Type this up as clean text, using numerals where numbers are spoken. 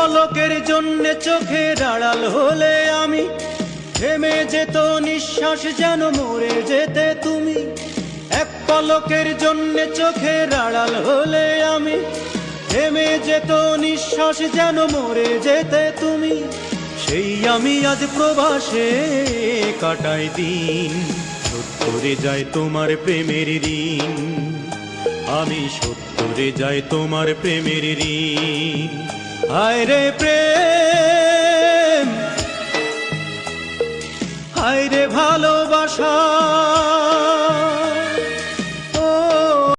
পলকের জন্য চোখের আড়াল হলে আমি থেমে যেত নিঃশ্বাস, যেন মরে যেতে তুমি। এক পলকের জন্য চোখের আড়াল হলে আমি থেমে যেত নিঃশ্বাস, যেন মরে যেতে তুমি। সেই আমি আজ প্রবাসে কাটাই দিন, শোধ করে যায় তোমার প্রেমের ঋণ। আমি শোধ করে যাই তোমার প্রেমের ঋণ। হায় রে প্রেম, হায় রে ভালোবাসা।